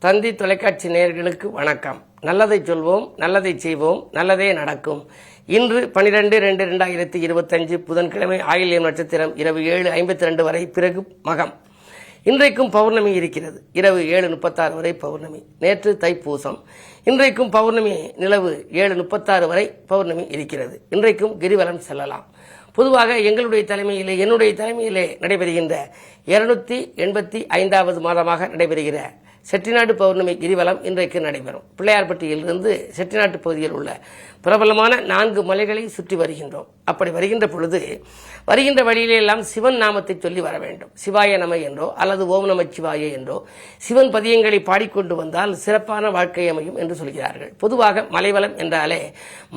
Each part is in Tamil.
தந்தி தொலைக்காட்சி நேயர்களுக்கு வணக்கம். நல்லதை சொல்வோம், நல்லதை செய்வோம், நல்லதே நடக்கும். இன்று 12/2/2025 புதன்கிழமை ஆயில்யம் நட்சத்திரம் இரவு 7:52 வரை, பிறகு மகம். இன்றைக்கும் பௌர்ணமி இருக்கிறது. இரவு 7:36 வரை பௌர்ணமி. நேற்று தைப்பூசம். இன்றைக்கும் பௌர்ணமி நிலவு 7:36 வரை பௌர்ணமி இருக்கிறது. இன்றைக்கும் கிரிவலம் செல்லலாம். பொதுவாக என்னுடைய தலைமையிலே நடைபெறுகின்ற 285வது மாதமாக நடைபெறுகிற செட்டிநாடு பௌர்ணமி கிரிவலம் இன்றைக்கு நடைபெறும். பிள்ளையார்பட்டியிலிருந்து செட்டிநாட்டு பகுதியில் உள்ள பிரபலமான 4 மலைகளை சுற்றி வருகின்றோம். அப்படி வருகின்ற பொழுது வருகின்ற வழியிலே எல்லாம் சிவன் நாமத்தை சொல்லி வர வேண்டும். சிவாய நம என்றோ அல்லது ஓம் நம சிவாய என்றோ சிவன் பதியங்களை பாடிக்கொண்டு வந்தால் சிறப்பான வாழ்க்கை அமையும் என்று சொல்கிறார்கள். பொதுவாக மலைவலம் என்றாலே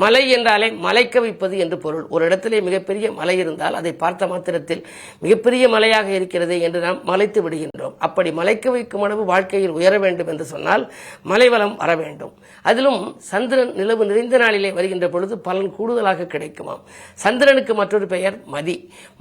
மலை என்றாலே மலைக்க வைப்பது என்று பொருள். ஒரு இடத்திலே மிகப்பெரிய மலை இருந்தால் அதை பார்த்த மாத்திரத்தில் மிகப்பெரிய மலையாக இருக்கிறது என்று நாம் மலைத்து விடுகின்றோம். அப்படி மலைக்க வைக்கும் அளவு வாழ்க்கையில் உயர வேண்டும் என்று சொன்னால் மலைவலம் வர வேண்டும். அதிலும் சந்திரன் நிலவு நிறைந்த நாளிலே வருகின்ற பொழுது பலன் கூடுதலாக கிடைக்குமாம். சந்திரனுக்கு மற்றொரு பெயர் மதி.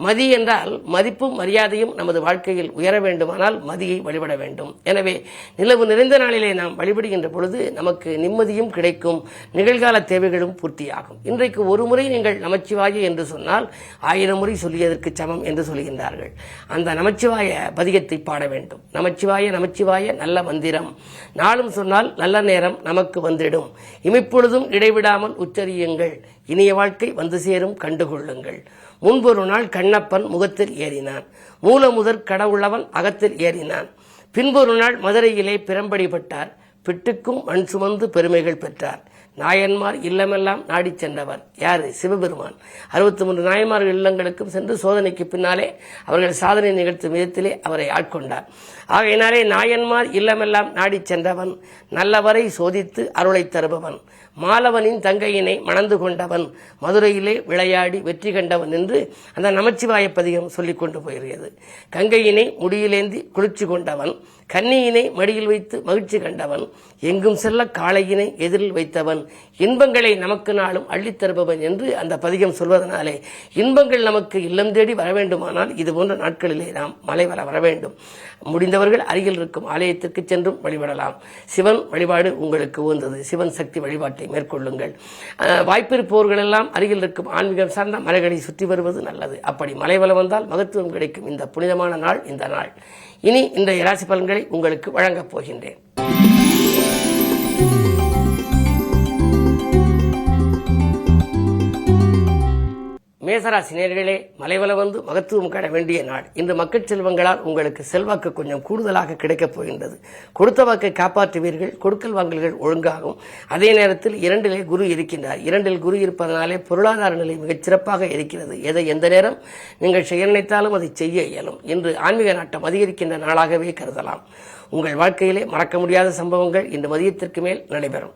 மதி என்றால் மதிப்பும் மரியாதையும் நமது வாழ்க்கையில் உயர வேண்டுமானால் மதியை வழிபட வேண்டும். எனவே நிலவு நிறைந்த நாளிலே நாம் வழிபடுகின்ற பொழுது நமக்கு நிம்மதியும் கிடைக்கும், நிகழ்கால தேவைகளும் பூர்த்தியாகும். இன்றைக்கு ஒரு முறை நீங்கள் நமச்சிவாய என்று சொன்னால் 1000 முறை சொல்லியதற்கு சமம் என்று சொல்கின்றார்கள். அந்த நமச்சிவாய பதிகத்தை பாட வேண்டும். நமச்சிவாய நமச்சிவாய நல்ல மந்திரம், நாளும் சொன்னால் நல்ல நேரம் நமக்கு வந்திடும். இமைப்பொழுதும் இடைவிடாமல் உச்சரியுங்கள், இனிய வாழ்க்கை வந்து சேரும் கண்டுகொள்ளுங்கள். முன்பொரு நாள் கண்ணப்பன் முகத்தில் ஏறினான், மூலமுதற் கடவுளவன் அகத்தில் ஏறினான். பின்பொரு நாள் மதுரையிலே பிரம்படிப்பட்டார், பிட்டுக்கும் மண் சுமந்து பெருமைகள் பெற்றார். நாயன்மார் இல்லமெல்லாம் நாடி சென்றவர் யாரு? சிவபெருமான். 63 நாயன்மார்கள் இல்லங்களுக்கும் சென்று சோதனைக்கு பின்னாலே அவர்கள் சாதனை நிகழ்த்தும் விதத்திலே அவரை ஆட்கொண்டார். ஆகையினாலே நாயன்மார் இல்லமெல்லாம் நாடி சென்றவன், நல்லவரை சோதித்து அருளை தருபவன், மாலவனின் தங்கையினை மணந்து கொண்டவன், மதுரையிலே விளையாடி வெற்றி கண்டவன் என்று அந்த நமச்சிவாய பதிகம் சொல்லிக் கொண்டு போகிறது. கங்கையினை முடியிலேந்தி குளிர்ச்சி கொண்டவன், கன்னியினை மடியில் வைத்து மகிழ்ச்சி கண்டவன், எங்கும் செல்ல காளையினை எதிரில் வைத்தவன், இன்பங்களை நமக்கு நாளும் அள்ளித் தருபவன் என்று அந்த பதிகம் சொல்வதனாலே இன்பங்கள் நமக்கு இல்லம் தேடி வர வேண்டுமானால் இது போன்ற நாட்களிலே நாம் மலை வர வேண்டும். முடிந்தவர்கள் அருகில் இருக்கும் ஆலயத்திற்கு சென்றும் வழிபடலாம். சிவன் வழிபாடு உங்களுக்கு உகந்தது. சிவன் சக்தி வழிபாட்டை மேற்கொள்ளுங்கள். வாய்ப்பிருப்பவர்கள் எல்லாம் அருகில் இருக்கும் ஆன்மீகம் சார்ந்த மலைகளை சுற்றி வருவது நல்லது. அப்படி மலைவலம் வந்தால் மகத்துவம் கிடைக்கும் இந்த புனிதமான நாள் இந்த நாள். இனி இந்த ராசி பலன்களை உங்களுக்கு வழங்கப் போகின்றேன். மேசராசி நேயர்களே, மலைவலம் வந்து மகத்துவம் காண வேண்டிய நாள். இன்று மக்கள் செல்வங்களால் உங்களுக்கு செல்வாக்கு கொஞ்சம் கூடுதலாக கிடைக்கப் போகின்றது. கொடுத்த வாக்கை காப்பாற்றுவீர்கள். கொடுக்கல் வாங்கல்கள் ஒழுங்காகும். அதே நேரத்தில் 2லே குரு இருக்கின்றார். 2ல் குரு இருப்பதனாலே பொருளாதார நிலை மிகச் சிறப்பாக இருக்கிறது. எதை எந்த நேரம் நீங்கள் செய்ய நினைத்தாலும் அதை செய்ய இயலும். இன்று ஆன்மீக நாட்டம் அதிகரிக்கின்ற நாளாகவே கருதலாம். உங்கள் வாழ்க்கையிலே மறக்க முடியாத சம்பவங்கள் இன்று மதியத்திற்கு மேல் நடைபெறும்.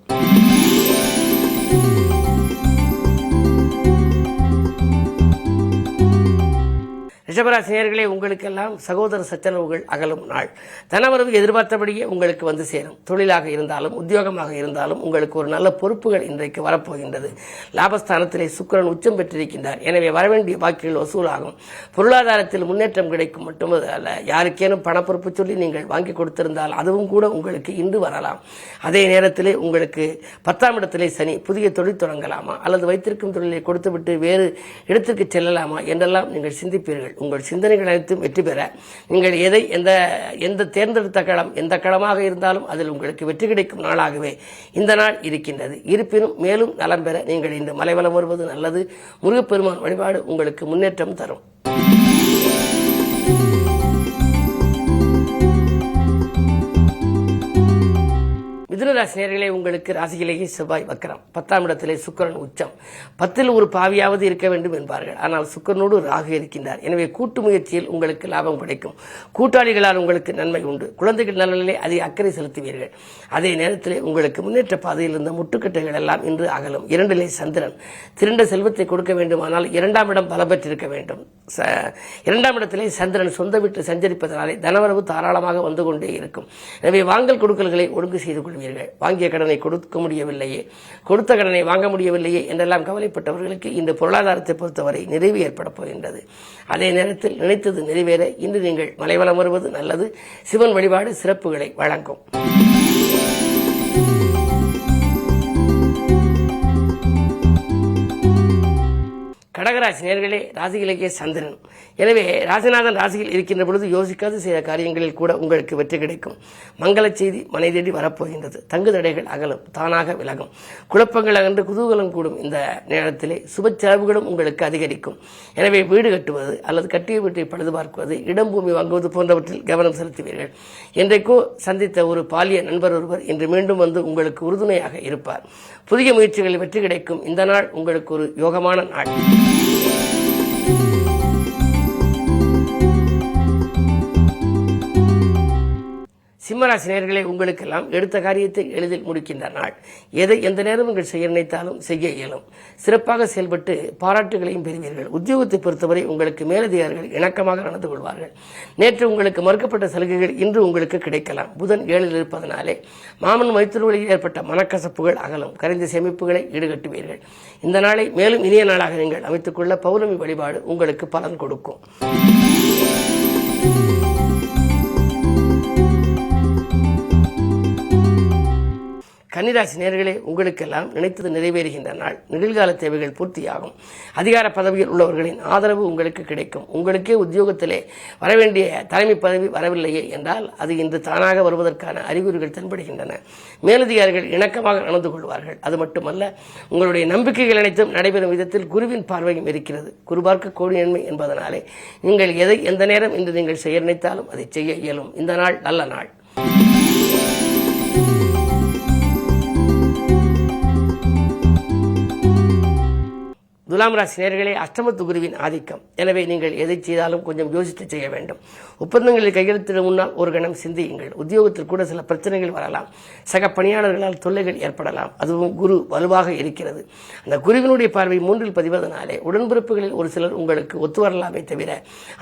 ரிஷபராசி நேயர்களே, உங்களுக்கெல்லாம் சகோதர சச்சரவுகள் அகலும் நாள். தனவரவு எதிர்பார்த்தபடியே உங்களுக்கு வந்து சேரும். தொழிலாக இருந்தாலும் உத்தியோகமாக இருந்தாலும் உங்களுக்கு ஒரு நல்ல பொறுப்புகள் இன்றைக்கு வரப்போகின்றது. லாபஸ்தானத்திலே சுக்கிரன் உச்சம் பெற்றிருக்கின்றார். எனவே வரவேண்டிய பாக்கிகள் வசூலாகும். பொருளாதாரத்தில் முன்னேற்றம் கிடைக்கும். மட்டுமல்ல, யாருக்கேனும் பணப்பொறுப்பு சொல்லி நீங்கள் வாங்கி கொடுத்திருந்தால் அதுவும் கூட உங்களுக்கு இன்று வரலாம். அதே நேரத்திலே உங்களுக்கு 10ஆம் இடத்திலே சனி. புதிய தொழில் தொடங்கலாமா அல்லது வைத்திருக்கும் தொழிலை கொடுத்துவிட்டு வேறு இடத்திற்கு செல்லலாமா என்றெல்லாம் நீங்கள் சிந்திப்பீர்கள். உங்கள் சிந்தனைகள் அனைத்தும் வெற்றி பெற நீங்கள் எந்த தேர்ந்தெடுத்த களம் எந்த களமாக இருந்தாலும் அதில் உங்களுக்கு வெற்றி கிடைக்கும் நாளாகவே இந்த நாள் இருக்கின்றது. இருப்பினும் மேலும் நலம் பெற நீங்கள் இந்த மலைவலம் வருவது நல்லது. முருகப்பெருமான் வழிபாடு உங்களுக்கு முன்னேற்றம் தரும். மிதுனராசி நேயர்களே, உங்களுக்கு ராசியிலேயே செவ்வாய் வக்கரம். 10ஆம் இடத்திலே சுக்கிரன் உச்சம். 10ல் ஒரு பாவியாவது இருக்க வேண்டும் என்பார்கள். ஆனால் சுக்கிரனோடு ராகு இருக்கின்றார். எனவே கூட்டு முயற்சியில் உங்களுக்கு லாபம் கிடைக்கும். கூட்டாளிகளால் உங்களுக்கு நன்மை உண்டு. குழந்தைகள் நலனிலே அதிக அக்கறை செலுத்துவீர்கள். அதே நேரத்திலே உங்களுக்கு முன்னேற்ற பாதையில் இருந்த முட்டுக்கட்டைகள் எல்லாம் இன்று அகலும். 2லே சந்திரன். திரண்ட செல்வத்தை கொடுக்க வேண்டுமானால் 2ஆம் இடம் பலம் பெற்றிருக்க வேண்டும். 2ஆம் இடத்திலே சந்திரன் சொந்த வீட்டு சஞ்சரிப்பதனாலே தனவரவு தாராளமாக வந்து கொண்டே இருக்கும். எனவே வாங்கல் கொடுக்கல்களை ஒழுங்கு செய்து கொள்வீர்கள். வாங்கிய கடனை கொடுக்க முடியவில்லையே, கொடுத்த கடனை வாங்க முடியவில்லையே என்றெல்லாம் கவலைப்பட்டவர்களுக்கு இந்த பொருளாதாரத்தை பொறுத்தவரை நிறைவு ஏற்பட போகின்றது. அதே நேரத்தில் நினைத்தது நிறைவேற இன்று நீங்கள் மலைவலம் வருவது நல்லது. சிவன் வழிபாடு சிறப்புகளை வழங்கும். கடகராசி நேயர்களே, ராசியிலேயே சந்திரன். எனவே ராசிநாதன் ராசியில் இருக்கின்ற பொழுது யோசிக்காது செய்த காரியங்களில் கூட உங்களுக்கு வெற்றி கிடைக்கும். மங்கள செய்தி மனை தேடி வரப்போகின்றது. தங்கு தடைகள் அகலும், தானாக விலகும். குழப்பங்கள் அகன்று குதூகலம் கூடும். இந்த நேரத்திலே சுப செலவுகளும் உங்களுக்கு அதிகரிக்கும். எனவே வீடு கட்டுவது அல்லது கட்டிய வீட்டை பழுது பார்க்குவது, இடம் பூமி வாங்குவது போன்றவற்றில் கவனம் செலுத்துவீர்கள். என்றைக்கோ சந்தித்த ஒரு பாலிய நண்பர் ஒருவர் இன்று மீண்டும் வந்து உங்களுக்கு உறுதுணையாக இருப்பார். புதிய முயற்சிகளில் வெற்றி கிடைக்கும். இந்த நாள் உங்களுக்கு ஒரு யோகமான நாள். சிம்மராசி நேயர்களே, உங்களுக்கெல்லாம் எடுத்த காரியத்தை எளிதில் முடிக்கின்ற நாள். எதை எந்த நேரம் நீங்கள் செய்ய நினைத்தாலும் செய்ய இயலும். சிறப்பாக செயல்பட்டு பாராட்டுகளையும் பெறுவீர்கள். உத்தியோகத்தை பொறுத்தவரை உங்களுக்கு மேலதிகாரிகள் இணக்கமாக நடந்து கொள்வார்கள். நேற்று உங்களுக்கு மறுக்கப்பட்ட சலுகைகள் இன்று உங்களுக்கு கிடைக்கலாம். புதன் 7ல் இருப்பதனாலே மாமன் மைத்துனர்களில் ஏற்பட்ட மனக்கசப்புகள் அகலும். கரைந்த சேமிப்புகளை ஈடுகட்டுவீர்கள். இந்த நாளை மேலும் இனிய நாளாக நீங்கள் அமைத்துக் கொள்ள பௌர்ணமி வழிபாடு உங்களுக்கு பலன் கொடுக்கும். கன்னிராசி நேயர்களே, உங்களுக்கெல்லாம் நினைத்தது நிறைவேறுகின்ற நாள். நிகழ்கால தேவைகள் பூர்த்தியாகும். அதிகார பதவியில் உள்ளவர்களின் ஆதரவு உங்களுக்கு கிடைக்கும். உங்களுக்கே உத்தியோகத்திலே வரவேண்டிய தலைமை பதவி வரவில்லையே என்றால் அது இன்று தானாக வருவதற்கான அறிகுறிகள் தென்படுகின்றன. மேலதிகாரிகள் இணக்கமாக நடந்து கொள்வார்கள். அது மட்டுமல்ல, உங்களுடைய நம்பிக்கைகள் அனைத்தும் நடைபெறும் விதத்தில் குருவின் பார்வையும் இருக்கிறது. குரு பார்க்க கோடி நன்மை என்பதனாலே நீங்கள் எதை எந்த நேரம் இன்று நீங்கள் செய்ய நினைத்தாலும் அதை செய்ய இயலும். இந்த நாள் நல்ல நாள். துலாம் ராசி நேயர்களே, அஷ்டமத்து குருவின் ஆதிக்கம். எனவே நீங்கள் எதை செய்தாலும் கொஞ்சம் யோசித்து செய்ய வேண்டும். ஒப்பந்தங்களில் கையெழுத்திட முன்னால் ஒரு கணம் சிந்தியுங்கள். உத்தியோகத்தில் கூட சில பிரச்சனைகள் வரலாம். சக பணியாளர்களால் தொல்லைகள் ஏற்படலாம். அதுவும் குரு வலுவாக இருக்கிறது. அந்த குருவினுடைய பார்வை 3ல் பதிவதனாலே உடன்பிறப்புகளில் ஒரு சிலர் உங்களுக்கு ஒத்து வரலாமே தவிர,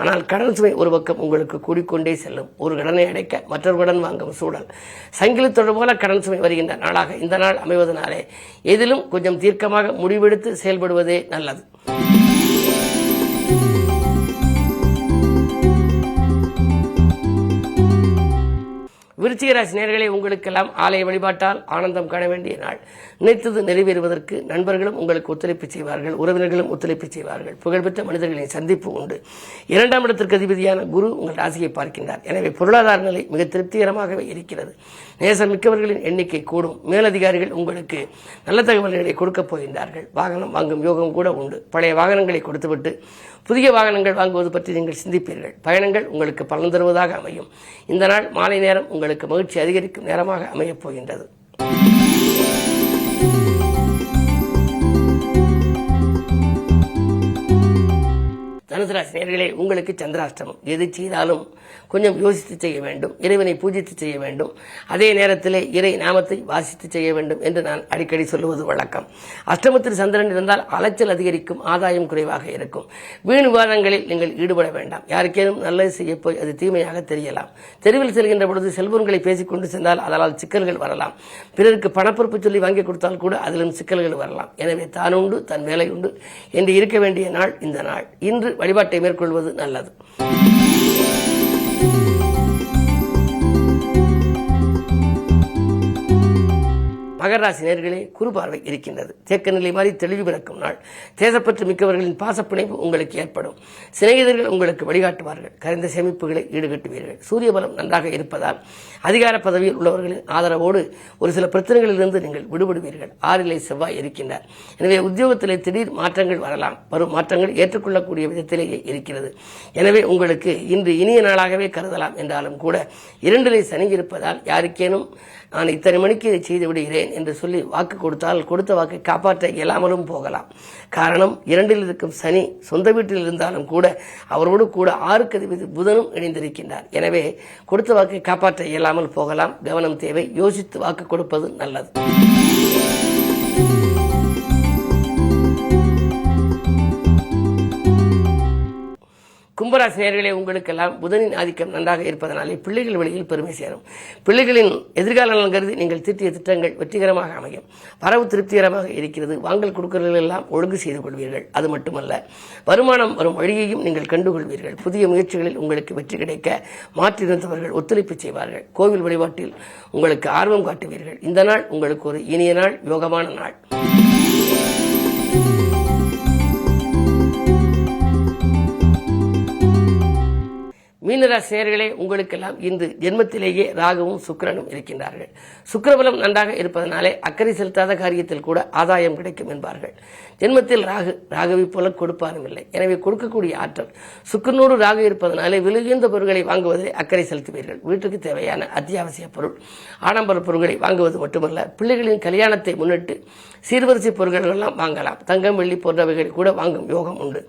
ஆனால் கடன் சுமை ஒரு பக்கம் உங்களுக்கு கூடிக்கொண்டே செல்லும். ஒரு கடனை அடைக்க மற்றொரு கடன் வாங்கும் சூழல். சங்கிலி தொடர் போல கடன் சுமை வருகின்ற நாளாக இந்த நாள் அமைவதனாலே எதிலும் கொஞ்சம் தீர்க்கமாக முடிவெடுத்து செயல்படுவதே நல்லது. விருச்சிக ராசி நேயர்களே, உங்களுக்கெல்லாம் ஆலய வழிபாட்டால் ஆனந்தம் காண வேண்டிய நாள். நினைத்தது நிறைவேறுவதற்கு நண்பர்களும் உங்களுக்கு ஒத்துழைப்பு செய்வார்கள். உறவினர்களும் ஒத்துழைப்பு செய்வார்கள். புகழ்பெற்ற மனிதர்களின் சந்திப்பு உண்டு. 2ஆம் இடத்திற்கு அதிபதியான குரு உங்கள் ராசியை பார்க்கின்றார். எனவே பொருளாதார நிலை மிக திருப்திகரமாகவே இருக்கிறது. நேசம் மிக்கவர்களின் எண்ணிக்கை கூடும். மேலதிகாரிகள் உங்களுக்கு நல்ல தகவல்களை கொடுக்கப் போகின்றார்கள். வாகனம் வாங்கும் யோகம் கூட உண்டு. பழைய வாகனங்களை கொடுத்துவிட்டு புதிய வாகனங்கள் வாங்குவது பற்றி நீங்கள் சிந்திப்பீர்கள். பயணங்கள் உங்களுக்கு பலன் தருவதாக அமையும். இந்த நாள் மாலை நேரம் உங்களுக்கு மகிழ்ச்சி அதிகரிக்கும் நேரமாக அமையப் போகின்றது. தனுசு ராசி நேயர்களே, உங்களுக்கு சந்திராஷ்டமம். எது செய்தாலும் கொஞ்சம் யோசித்து செய்ய வேண்டும். இறைவனை பூஜித்து செய்ய வேண்டும். அதே நேரத்தில் இறை நாமத்தை வாசித்து செய்ய வேண்டும் என்று நான் அடிக்கடி சொல்லுவது வழக்கம். அஷ்டமத்தில் சந்திரன் இருந்தால் அலைச்சல் அதிகரிக்கும். ஆதாயம் குறைவாக இருக்கும். வீண் விவாதங்களில் நீங்கள் ஈடுபட வேண்டாம். யாருக்கேனும் நல்லது செய்ய போய் அது தீமையாக தெரியலாம். தெருவில் செல்கின்ற பொழுது செல்போன்களை பேசிக்கொண்டு சென்றால் அதனால் சிக்கல்கள் வரலாம். பிறருக்கு பணப்பொறுப்பு சொல்லி வாங்கி கொடுத்தால் கூட அதிலும் சிக்கல்கள் வரலாம். எனவே தான் உண்டு தன் வேலை உண்டு என்று இருக்க வேண்டிய நாள் இந்த நாள். இன்று வழிபாட்டை மேற்கொள்வது நல்லது. மகர ராசி நேயர்களே, குரு பார்வை இருக்கின்றது. தேக்க நிலை மாறி தெளிவு பிறக்கும் நாள். தேசப்பற்று மிக்கவர்களின் பாசப்பிணைப்பு உங்களுக்கு ஏற்படும். சிநேகிதர்கள் உங்களுக்கு வழிகாட்டுவார்கள். கரைந்த சேமிப்புகளை ஈடுகட்டுவீர்கள். சூரிய பலம் நன்றாக இருப்பதால் அதிகார பதவியில் உள்ளவர்களின் ஆதரவோடு ஒரு சில பிரச்சனைகளிலிருந்து நீங்கள் விடுபடுவீர்கள். 6ல் செவ்வாய் இருக்கின்றார். எனவே உத்தியோகத்திலே திடீர் மாற்றங்கள் வரலாம். வரும் மாற்றங்கள் ஏற்றுக்கொள்ளக்கூடிய விதத்திலேயே இருக்கிறது. எனவே உங்களுக்கு இன்று இனிய நாளாகவே கருதலாம். என்றாலும் கூட 2ல் சனி இருப்பதால் யாருக்கேனும் நான் இத்தனை மணிக்கு இதை செய்து விடுகிறேன் என்று சொல்லி வாக்கு கொடுத்தால் கொடுத்த வாக்கை காப்பாற்ற இயலாமலும் போகலாம். காரணம், 2ல் இருக்கும் சனி சொந்த வீட்டில் இருந்தாலும் கூட அவரோடு கூட 6க்கு அதிபதி புதனும் இணைந்திருக்கின்றார். எனவே கொடுத்த வாக்கை காப்பாற்ற இயலாமல் போகலாம். கவனம் தேவை. யோசித்து வாக்கு கொடுப்பது நல்லது. கும்பராசி நேயர்களே, உங்களுக்கெல்லாம் புதனின் ஆதிக்கம் நன்றாக இருப்பதனாலே பிள்ளைகள் வழியில் பெருமை சேரும். பிள்ளைகளின் எதிர்கால நலன் கருதி நீங்கள் தீட்டிய திட்டங்கள் வெற்றிகரமாக அமையும். வரவு திருப்திகரமாக இருக்கிறது. வாங்கல் கொடுக்கல்கள் எல்லாம் ஒழுங்கு செய்து கொள்வீர்கள். அது மட்டுமல்ல, வருமானம் வரும் வழியையும் நீங்கள் கண்டுகொள்வீர்கள். புதிய முயற்சிகளில் உங்களுக்கு வெற்றி கிடைக்க மாற்றிருந்தவர்கள் ஒத்துழைப்பு செய்வார்கள். கோவில் வழிபாட்டில் உங்களுக்கு ஆர்வம் காட்டுவீர்கள். இந்த நாள் உங்களுக்கு ஒரு இனிய நாள், யோகமான நாள். மீனராசி நேயர்களே, உங்களுக்கெல்லாம் இன்று ஜென்மத்திலேயே ராகுவும் சுக்கிரனும் இருக்கின்றார்கள். சுக்கிரபலம் நன்றாக இருப்பதனாலே அக்கறை செலுத்தாத காரியத்தில் கூட ஆதாயம் கிடைக்கும் என்பார்கள். ஜென்மத்தில் ராகுவை போல கொடுப்பாரும் இல்லை. எனவே கொடுக்கக்கூடிய ஆற்றல் சுக்கிரனோடு ராகு இருப்பதனாலே விழுகின்ற பொருட்களை வாங்குவதில் அக்கறை செலுத்துவீர்கள். வீட்டுக்கு தேவையான அத்தியாவசிய பொருள், ஆடம்பர பொருட்களை வாங்குவது மட்டுமல்ல, பிள்ளைகளின் கல்யாணத்தை முன்னிட்டு சீர்வரிசை பொருட்கள் எல்லாம் வாங்கலாம். தங்கம், வெள்ளி போன்றவைகளை கூட வாங்கும் யோகம் உண்டு.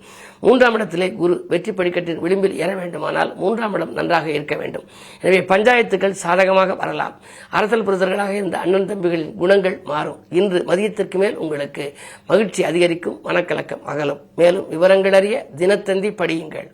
3ஆம் இடத்திலே குரு வெற்றி படிக்கட்டின் விளிம்பில் ஏற வேண்டுமானால் 3ஆம் இடம் நன்றாக இருக்க வேண்டும். எனவே பஞ்சாயத்துக்கள் சாதகமாக வரலாம். அரசல் புரிதர்களாக இருந்த அண்ணன் தம்பிகளின் குணங்கள் மாறும். இன்று மதியத்திற்கு மேல் உங்களுக்கு மகிழ்ச்சி அதிகரிக்கும், மனக்கலக்கம் அகலும். மேலும் விவரங்கள் அறிய தினத்தந்தி படியுங்கள்.